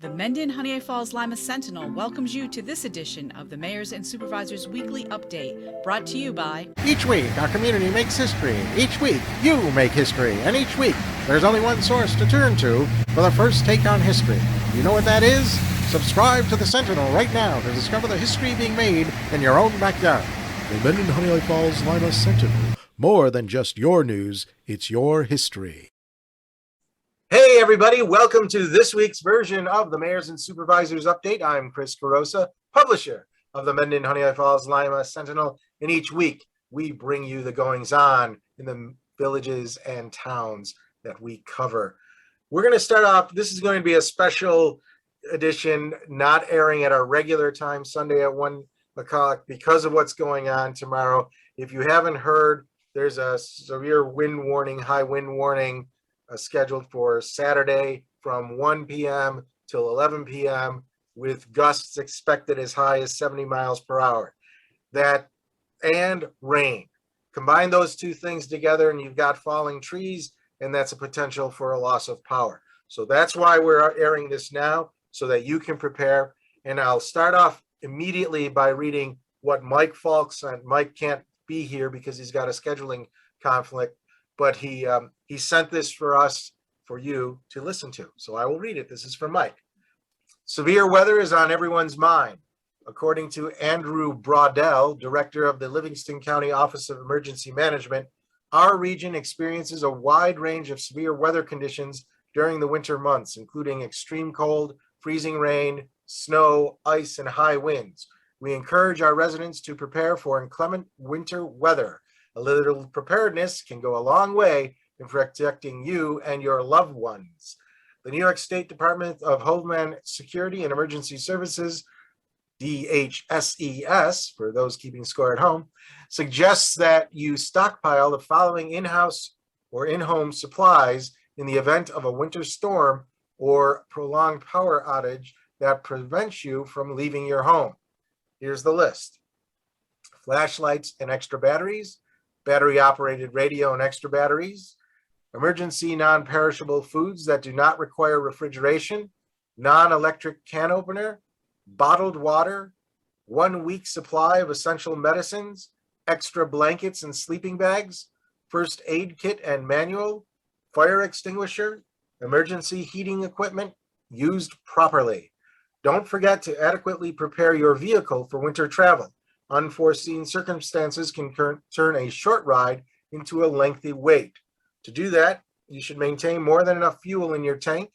The Mendon-Honeoye Falls-Lima Sentinel welcomes you to this edition of the Mayor's and Supervisors Weekly Update, brought to you by... Each week, our community makes history. Each week, you make history. And each week, there's only one source to turn to for the first take on history. You know what that is? Subscribe to the Sentinel right now to discover the history being made in your own backyard. The Mendon-Honeoye Falls-Lima Sentinel. More than just your news, it's your history. Hey everybody, welcome to this week's version of the Mayors and Supervisors Update. I'm Chris Carosa, publisher of the Mendon-Honeoye Falls-Lima Sentinel, and each week we bring you the goings-on in the villages and towns that we cover. We're going to start off, this is going to be a special edition, not airing at our regular time, Sunday at 1 o'clock, because of what's going on tomorrow. If you haven't heard, there's a severe wind warning, high wind warning, scheduled for Saturday from 1 p.m. till 11 p.m. with gusts expected as high as 70 miles per hour. That and rain. Combine those two things together and you've got falling trees, and that's a potential for a loss of power. So that's why we're airing this now, so that you can prepare. And I'll start off immediately by reading what Mike Falk sent. Mike can't be here because he's got a scheduling conflict, but he sent this for us, for you to listen to. So I will read it. This is from Mike. Severe weather is on everyone's mind. According to Andrew Braudel, director of the Livingston County Office of Emergency Management, our region experiences a wide range of severe weather conditions during the winter months, including extreme cold, freezing rain, snow, ice, and high winds. We encourage our residents to prepare for inclement winter weather. A little preparedness can go a long way in protecting you and your loved ones. The New York State Department of Homeland Security and Emergency Services, DHSES, for those keeping score at home, suggests that you stockpile the following in-house or in-home supplies in the event of a winter storm or prolonged power outage that prevents you from leaving your home. Here's the list: flashlights and extra batteries, battery-operated radio and extra batteries, emergency non-perishable foods that do not require refrigeration, non-electric can opener, bottled water, 1 week supply of essential medicines, extra blankets and sleeping bags, first aid kit and manual, fire extinguisher, emergency heating equipment used properly. Don't forget to adequately prepare your vehicle for winter travel. Unforeseen circumstances can turn a short ride into a lengthy wait. To do that, you should maintain more than enough fuel in your tank,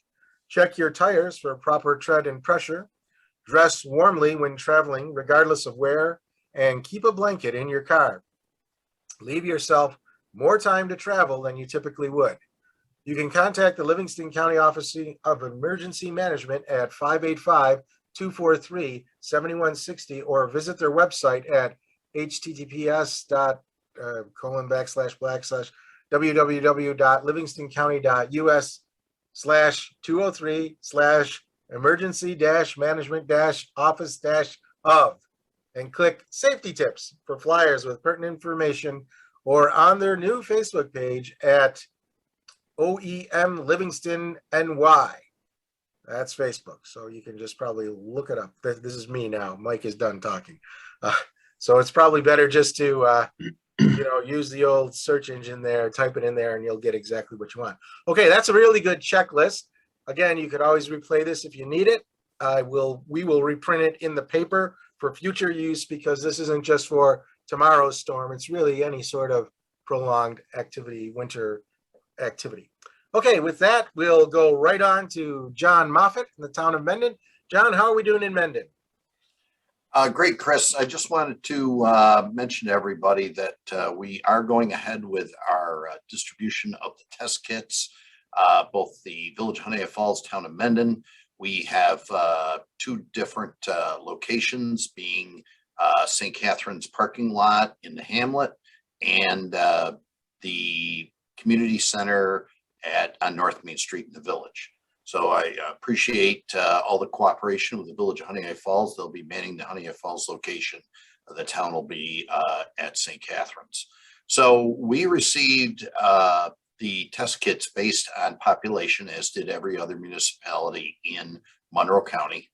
check your tires for proper tread and pressure, dress warmly when traveling, regardless of where, and keep a blanket in your car. Leave yourself more time to travel than you typically would. You can contact the Livingston County Office of Emergency Management at 585-243-7160 or visit their website at https://www.livingstoncounty.us/203/emergency-management-office-of and click Safety Tips for flyers with pertinent information, or on their new Facebook page at OEM Livingston NY. That's Facebook, so you can just probably look it up. This is me now. Mike is done talking. So it's probably better just to, use the old search engine there, type it in there, and you'll get exactly what you want. Okay, that's a really good checklist. Again, you could always replay this if you need it. We will reprint it in the paper for future use, because this isn't just for tomorrow's storm. It's really any sort of prolonged activity, winter activity. Okay, with that, we'll go right on to John Moffett in the town of Mendon. John, how are we doing in Mendon? Great, Chris. I just wanted to mention to everybody that we are going ahead with our distribution of the test kits, both the Village of Honeoye Falls, town of Mendon. We have two different locations, being St. Catherine's parking lot in the hamlet and the community center on North Main Street in the village. So I appreciate all the cooperation with the Village of Honeoye Falls. They'll be manning the Honeoye Falls location. The town will be at St. Catherine's. So we received the test kits based on population, as did every other municipality in Monroe County.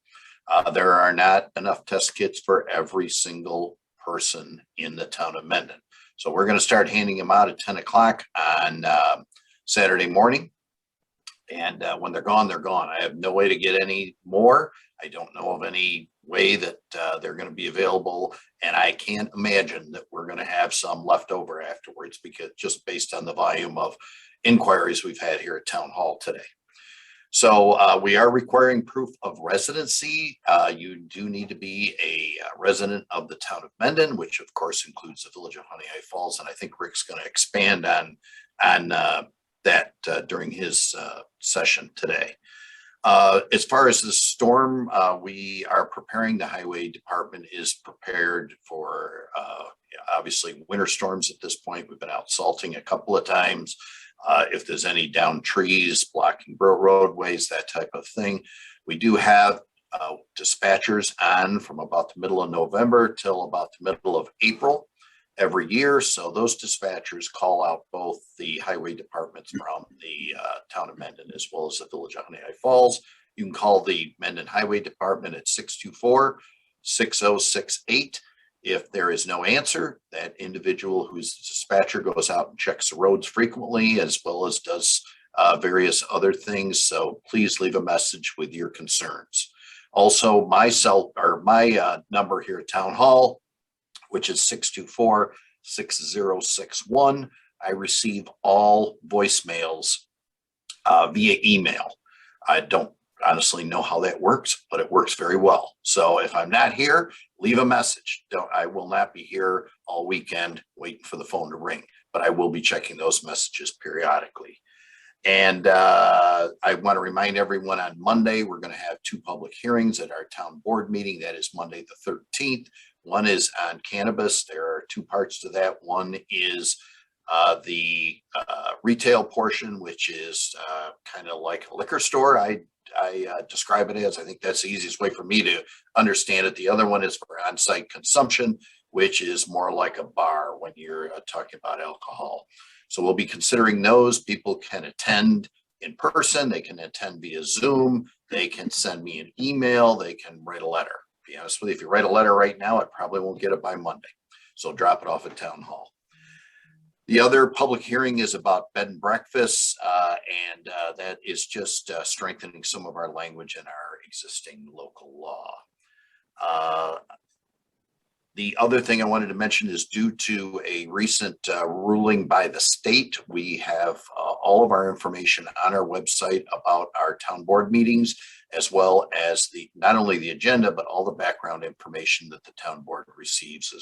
There are not enough test kits for every single person in the town of Mendon. So we're going to start handing them out at 10 o'clock on Saturday morning. And when they're gone, they're gone. I have no way to get any more. I don't know of any way that they're going to be available. And I can't imagine that we're going to have some left over afterwards, because just based on the volume of inquiries we've had here at Town Hall today. So we are requiring proof of residency. You do need to be a resident of the town of Mendon, which of course includes the village of Honeoye Falls. And I think Rick's going to expand on that during his session today. As far as the storm, we are preparing. The highway department is prepared for obviously winter storms at this point. We've been out salting a couple of times. If there's any downed trees blocking roadways, that type of thing. We do have dispatchers on from about the middle of November till about the middle of April every year. So those dispatchers call out both the highway departments from the town of Mendon as well as the village of Honeoye Falls. You can call the Mendon Highway Department at 624-6068. If there is no answer, that individual who's the dispatcher goes out and checks the roads frequently, as well as does various other things. So please leave a message with your concerns. Also, my number here at Town Hall, which is 624-6061. I receive all voicemails via email. I don't honestly know how that works, but it works very well. So if I'm not here, leave a message. I will not be here all weekend waiting for the phone to ring, but I will be checking those messages periodically. And I want to remind everyone, on Monday, we're going to have 2 public hearings at our town board meeting. That is Monday the 13th. One is on cannabis. There are 2 parts to that. One is the retail portion, which is kind of like a liquor store. I describe it as, I think that's the easiest way for me to understand it. The other one is for on-site consumption, which is more like a bar when you're talking about alcohol. So we'll be considering those. People can attend in person. They can attend via Zoom. They can send me an email. They can write a letter. To be honest with you, if you write a letter right now, I probably won't get it by Monday. So drop it off at Town Hall. The other public hearing is about bed and breakfasts, and that is just strengthening some of our language in our existing local law. The other thing I wanted to mention is, due to a recent ruling by the state, we have all of our information on our website about our town board meetings, as well as not only the agenda, but all the background information that the town board receives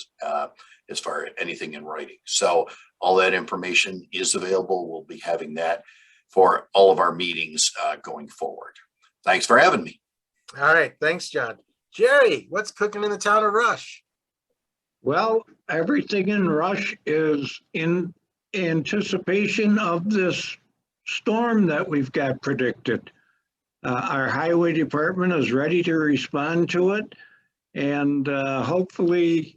as far as anything in writing. So all that information is available. We'll be having that for all of our meetings going forward. Thanks for having me. All right. Thanks, John. Jerry, what's cooking in the town of Rush? Well, everything in Rush is in anticipation of this storm that we've got predicted. Our highway department is ready to respond to it, and hopefully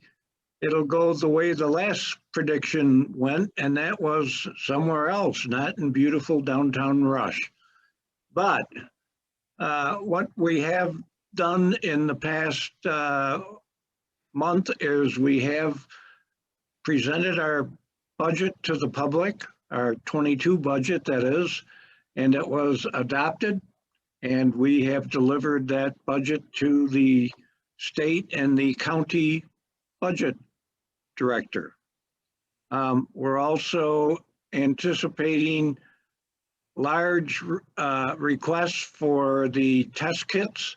it'll go the way the last prediction went, and that was somewhere else, not in beautiful downtown Rush. But what we have done in the past month is we have presented our budget to the public, our 22 budget that is, and it was adopted, and we have delivered that budget to the state and the county budget director. We're also anticipating large requests for the test kits.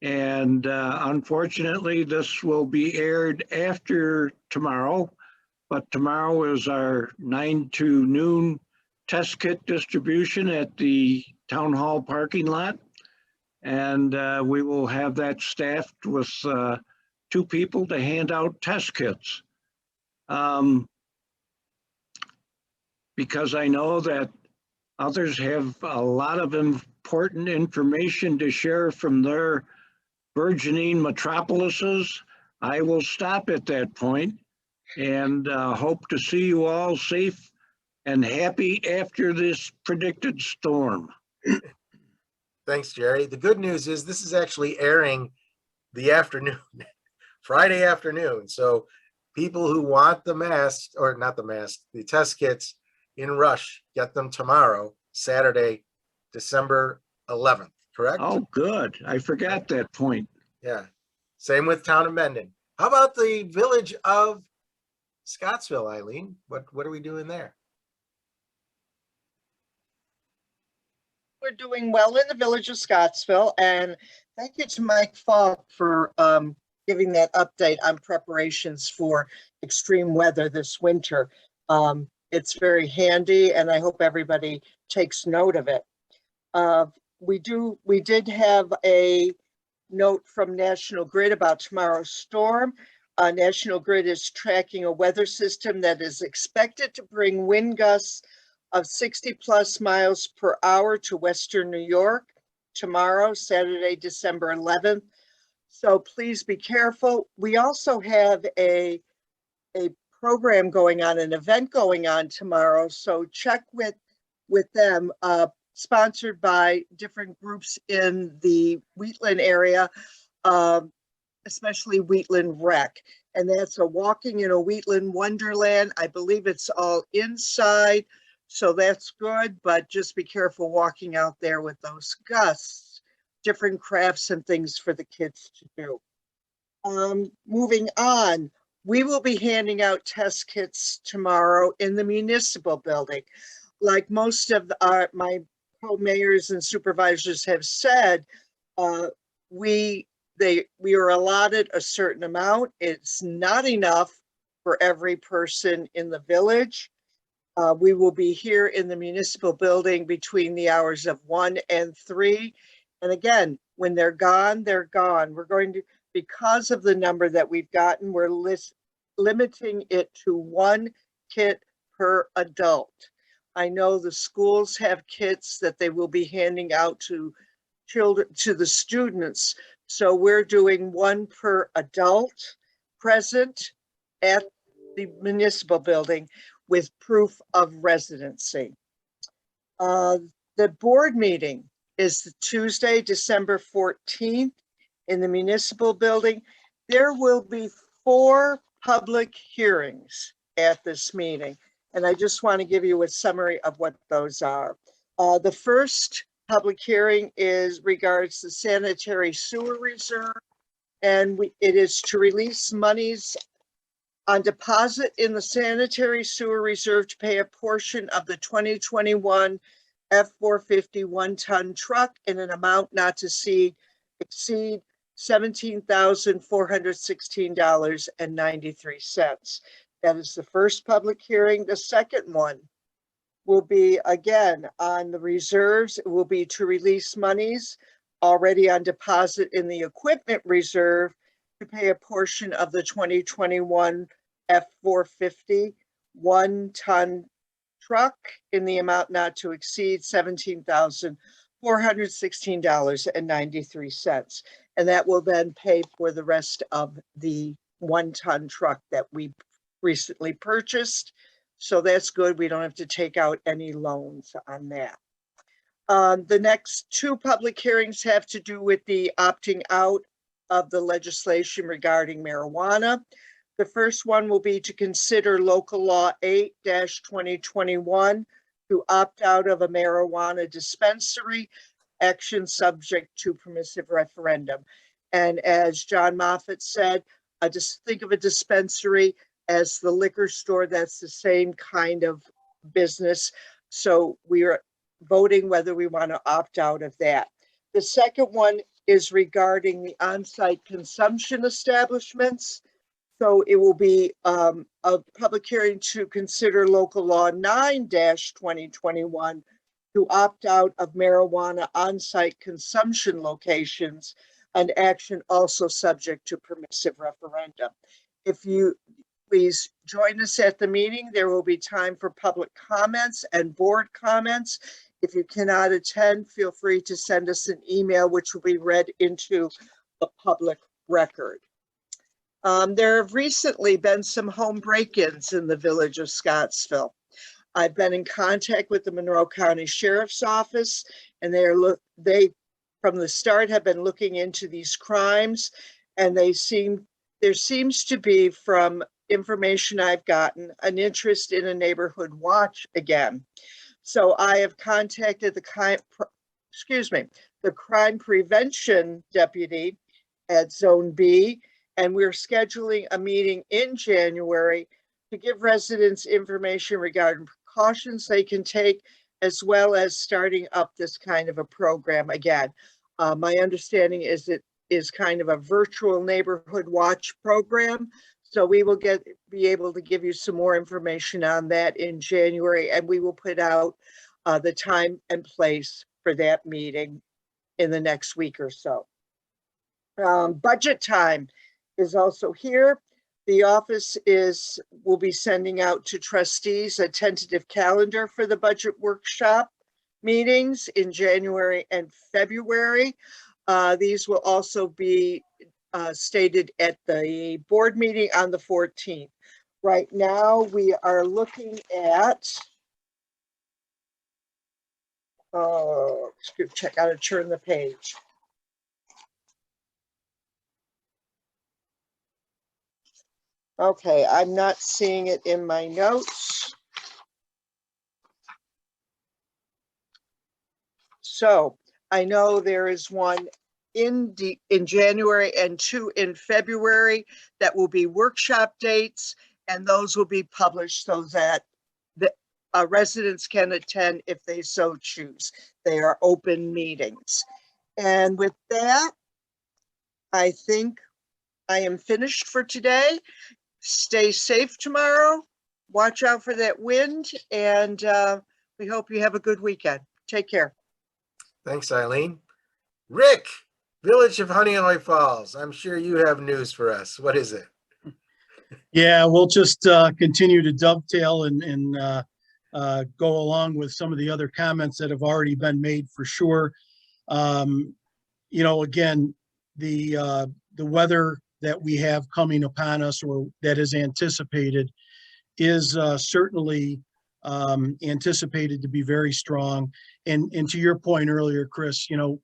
And unfortunately, this will be aired after tomorrow, but tomorrow is our 9 to noon test kit distribution at the town hall parking lot. And we will have that staffed with 2 people to hand out test kits. Because I know that others have a lot of important information to share from their burgeoning metropolises. I will stop at that point and hope to see you all safe and happy after this predicted storm. Thanks, Jerry. The good news is this is actually airing the afternoon, Friday afternoon. So people who want the mask, or not the mask, the test kits in Rush, get them tomorrow, Saturday, December 11th, correct? Oh, good. I forgot that point. Yeah. Same with Town of Mendon. How about the village of Scottsville, Eileen? What are we doing there? We're doing well in the village of Scottsville, and thank you to Mike Falk for giving that update on preparations for extreme weather this winter. It's very handy, and I hope everybody takes note of it. We did have a note from National Grid about tomorrow's storm. National Grid is tracking a weather system that is expected to bring wind gusts of 60+ miles per hour to Western New York tomorrow, Saturday, December 11th. So please be careful. We also have a program going on, an event going on tomorrow. So check with them, sponsored by different groups in the Wheatland area, especially Wheatland Rec. And that's a walking in a Wheatland Wonderland. I believe it's all inside. So that's good, but just be careful walking out there with those gusts, different crafts and things for the kids to do. Moving on, we will be handing out test kits tomorrow in the municipal building. Like most of my co-mayors and supervisors have said, we are allotted a certain amount. It's not enough for every person in the village. We will be here in the municipal building between the hours of 1 and 3. And again, when they're gone, they're gone. We're going to, because of the number that we've gotten, we're limiting it to 1 kit per adult. I know the schools have kits that they will be handing out to children, to the students. So we're doing 1 per adult present at the municipal building with proof of residency. The board meeting is Tuesday, December 14th in the municipal building. There will be 4 public hearings at this meeting. And I just want to give you a summary of what those are. The first public hearing regards the sanitary sewer reserve. And it is to release monies on deposit in the sanitary sewer reserve to pay a portion of the 2021 F-450 one-ton truck in an amount not to exceed $17,416.93. That is the first public hearing. The second one will be again on the reserves. It will be to release monies already on deposit in the equipment reserve to pay a portion of the 2021 F-450 one-ton truck in the amount not to exceed $17,416.93. And that will then pay for the rest of the one-ton truck that we recently purchased. So that's good. We don't have to take out any loans on that. The next 2 public hearings have to do with the opting out of the legislation regarding marijuana. The first one will be to consider local law 8-2021 to opt out of a marijuana dispensary, action subject to permissive referendum. And as John Moffett said, just think of a dispensary as the liquor store. That's the same kind of business. So we are voting whether we want to opt out of that. The second one is regarding the on-site consumption establishments. So it will be a public hearing to consider local law 9-2021 to opt out of marijuana on-site consumption locations, an action also subject to permissive referendum. If you please join us at the meeting, there will be time for public comments and board comments. If you cannot attend, feel free to send us an email, which will be read into the public record. There have recently been some home break-ins in the village of Scottsville. I've been in contact with the Monroe County Sheriff's Office, and from the start have been looking into these crimes, and there seems to be, from information I've gotten, an interest in a neighborhood watch again. So I have contacted the crime prevention deputy at Zone B, and we're scheduling a meeting in January to give residents information regarding precautions they can take, as well as starting up this kind of a program again. My understanding is it is kind of a virtual neighborhood watch program. So we will be able to give you some more information on that in January, and we will put out the time and place for that meeting in the next week or so. Budget time is also here. The office will be sending out to trustees a tentative calendar for the budget workshop meetings in January and February. These will also be stated at the board meeting on the 14th. Right now, we are looking at, check out to turn the page. Okay, I'm not seeing it in my notes. So I know there is one in January and 2 in February that will be workshop dates, and those will be published so that the residents can attend if they so choose. They are open meetings. And with that, I think I am finished for today. Stay safe tomorrow. Watch out for that wind, and we hope you have a good weekend. Take care. Thanks, Eileen. Rick, Village of Honeoye Falls. I'm sure you have news for us. What is it? Yeah, we'll just continue to dovetail and go along with some of the other comments that have already been made for sure. You know, again, the weather that we have coming upon us, or that is anticipated, is certainly anticipated to be very strong. And to your point earlier, Chris, you know,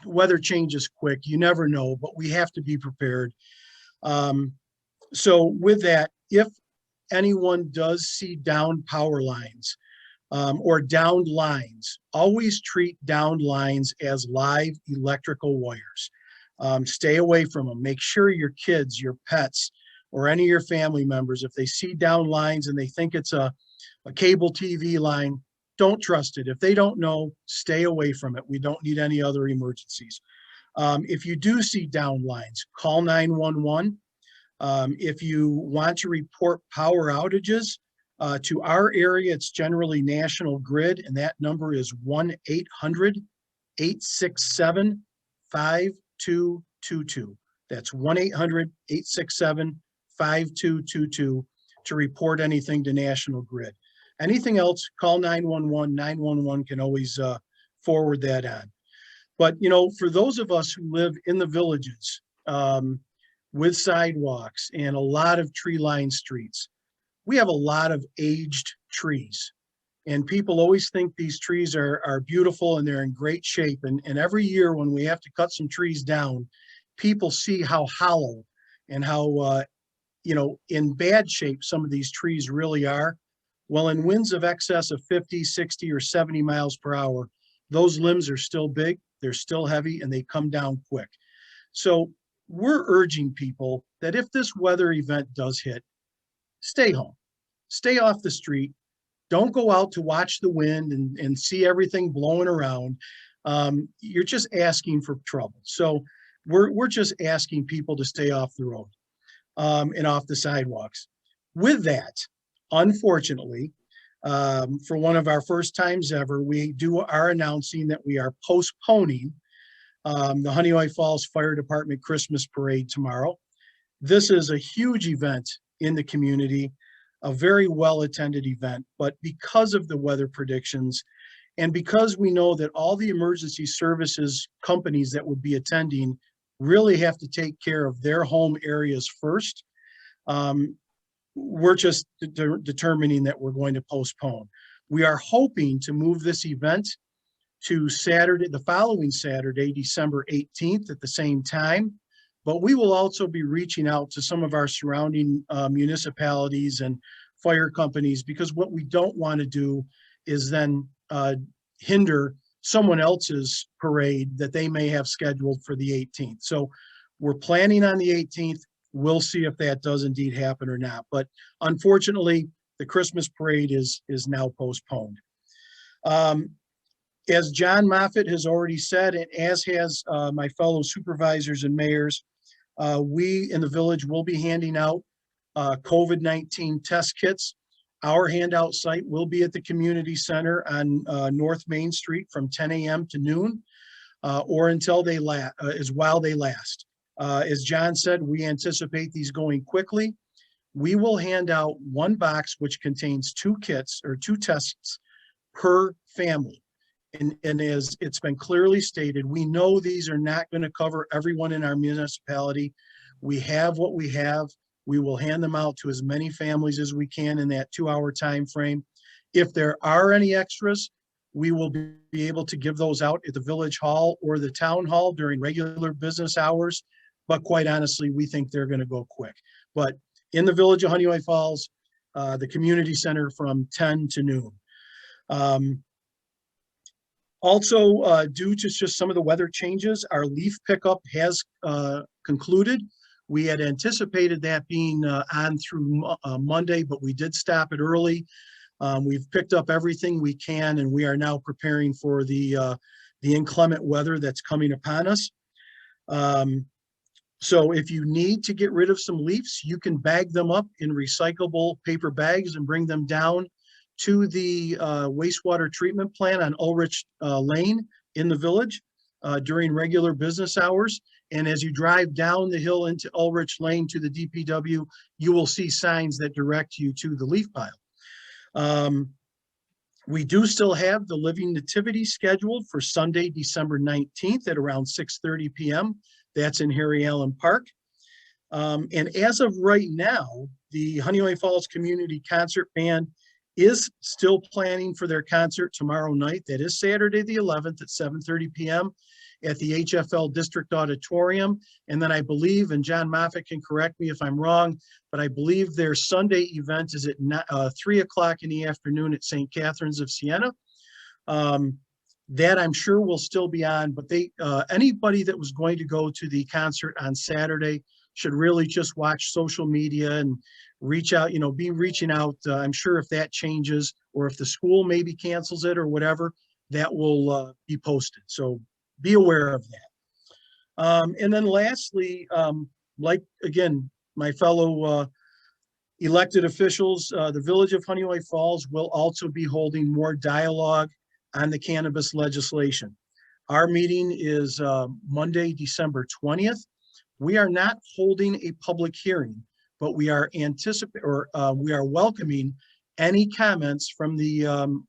weather changes quick. You never know, but we have to be prepared. So with that, if anyone does see downed power lines or downed lines, always treat downed lines as live electrical wires. Stay away from them. Make sure your kids, your pets, or any of your family members, if they see downed lines and they think it's a cable TV line, don't trust it. If they don't know, stay away from it. We don't need any other emergencies. If you do see downed lines, call 911. If you want to report power outages to our area, it's generally National Grid, and that number is 1-800-867-5222. That's 1-800-867-5222 to report anything to National Grid. Anything else, call 911. 911 can always forward that on. But, you know, for those of us who live in the villages with sidewalks and a lot of tree-lined streets, we have a lot of aged trees. And people always think these trees are beautiful and they're in great shape. And every year when we have to cut some trees down, people see how hollow and how, you know, in bad shape some of these trees really are. Well, in winds of excess of 50, 60, or 70 miles per hour, those limbs are still big, they're still heavy, and they come down quick. So we're urging people that if this weather event does hit, stay home, stay off the street. Don't go out to watch the wind and see everything blowing around. You're just asking for trouble. So we're just asking people to stay off the road and off the sidewalks. With that, unfortunately, for one of our first times ever, we are announcing that we are postponing the Honeoye Falls Fire Department Christmas Parade tomorrow. This is a huge event in the community, a very well-attended event, but because of the weather predictions and because we know that all the emergency services companies that would be attending really have to take care of their home areas first, we're just determining that we're going to postpone. We are hoping to move this event to Saturday, the following Saturday, December 18th at the same time. But we will also be reaching out to some of our surrounding municipalities and fire companies, because what we don't want to do is then hinder someone else's parade that they may have scheduled for the 18th. So we're planning on the 18th. We'll see if that does indeed happen or not. But unfortunately, the Christmas parade is now postponed. As John Moffett has already said, and as has my fellow supervisors and mayors, we in the village will be handing out COVID-19 test kits. Our handout site will be at the community center on North Main Street from 10 a.m. to noon, or until they while they last. As John said, we anticipate these going quickly. We will hand out one box which contains 2 kits or 2 tests per family. And as it's been clearly stated, we know these are not going to cover everyone in our municipality. We have what we have. We will hand them out to as many families as we can in that 2-hour time frame. If there are any extras, we will be able to give those out at the village hall or the town hall during regular business hours. But quite honestly, we think they're going to go quick. But in the village of Honeoye Falls, the community center from 10 to noon. Also, due to just some of the weather changes, our leaf pickup has concluded. We had anticipated that being on through Monday, but we did stop it early. We've picked up everything we can, and we are now preparing for the inclement weather that's coming upon us. So if you need to get rid of some leaves, you can bag them up in recyclable paper bags and bring them down to the wastewater treatment plant on Ulrich Lane in the village during regular business hours. And as you drive down the hill into Ulrich Lane to the DPW, you will see signs that direct you to the leaf pile. We do still have the Living Nativity scheduled for Sunday, December 19th at around 6:30 p.m. That's in Harry Allen Park. And as of right now, the Honeoye Falls Community Concert Band is still planning for their concert tomorrow night. That is Saturday the 11th at 7:30 p.m. at the HFL District Auditorium. And then I believe, and John Moffett can correct me if I'm wrong, but I believe their Sunday event is at 3 o'clock in the afternoon at St. Catherine's of Siena. That I'm sure will still be on, but anybody that was going to go to the concert on Saturday should really just watch social media and reach out, be reaching out. I'm sure if that changes or if the school maybe cancels it or whatever, that will be posted. So be aware of that. And then lastly, like, again, my fellow elected officials, the Village of Honeoye Falls will also be holding more dialogue on the cannabis legislation. Our meeting is Monday, December 20th. We are not holding a public hearing, but we are we are welcoming any comments from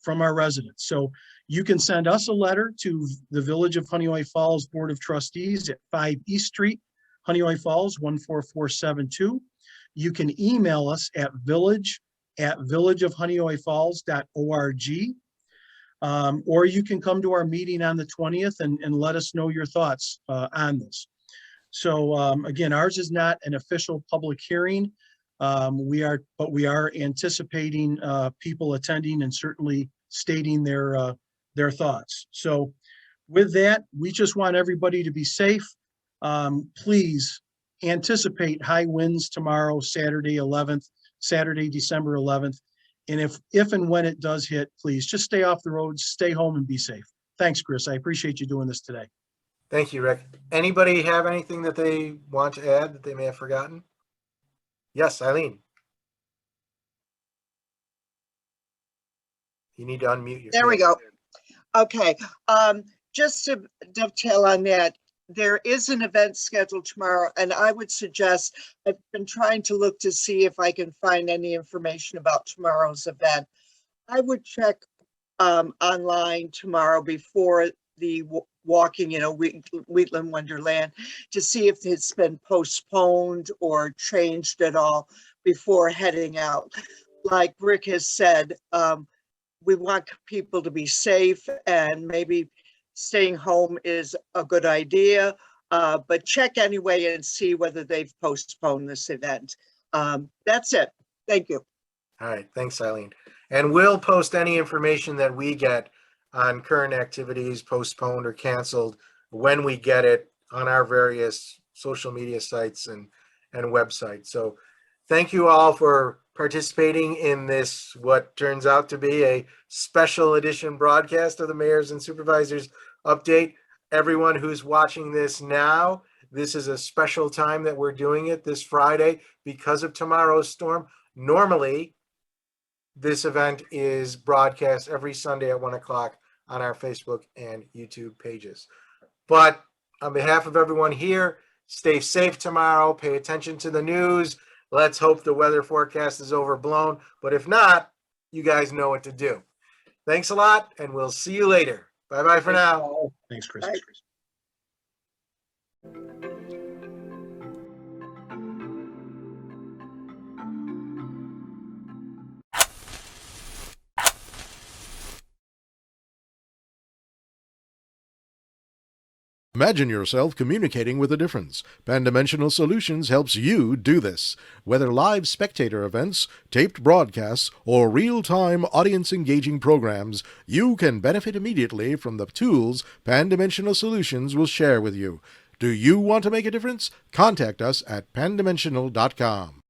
our residents. So you can send us a letter to the Village of Honeoye Falls Board of Trustees at 5 East Street, Honeoye Falls 14472. You can email us at village@villageofhoneoyefalls.org. Or you can come to our meeting on the 20th and let us know your thoughts on this. So again, ours is not an official public hearing. We are anticipating people attending and certainly stating their thoughts. So with that, we just want everybody to be safe. Please anticipate high winds tomorrow, Saturday, December 11th. And if and when it does hit, please just stay off the roads, stay home and be safe. Thanks, Chris. I appreciate you doing this today. Thank you, Rick. Anybody have anything that they want to add that they may have forgotten? Yes, Eileen. You need to unmute yourself. There we go. Okay. Just to dovetail on that, there is an event scheduled tomorrow, and I would suggest, I've been trying to look to see if I can find any information about tomorrow's event. I would check online tomorrow before the walking, Wheatland Wonderland, to see if it's been postponed or changed at all. before heading out. Like Rick has said, we want people to be safe, and maybe staying home is a good idea, but check anyway and see whether they've postponed this event. That's it. Thank you. All right, thanks, Eileen. And we'll post any information that we get on current activities, postponed or canceled, when we get it on our various social media sites and websites. So thank you all for participating in this, what turns out to be a special edition broadcast of the Mayors and Supervisors Update. Everyone who's watching this now, this is a special time that we're doing it this Friday because of tomorrow's storm. Normally, this event is broadcast every Sunday at 1 o'clock on our Facebook and YouTube pages. But on behalf of everyone here, stay safe tomorrow. Pay attention to the news. Let's hope the weather forecast is overblown. But if not, you guys know what to do. Thanks a lot, and we'll see you later. Bye-bye for now. Thanks, Chris. Bye. Imagine yourself communicating with a difference. Pan-Dimensional Solutions helps you do this. Whether live spectator events, taped broadcasts, or real-time audience-engaging programs, you can benefit immediately from the tools Pan-Dimensional Solutions will share with you. Do you want to make a difference? Contact us at pandimensional.com.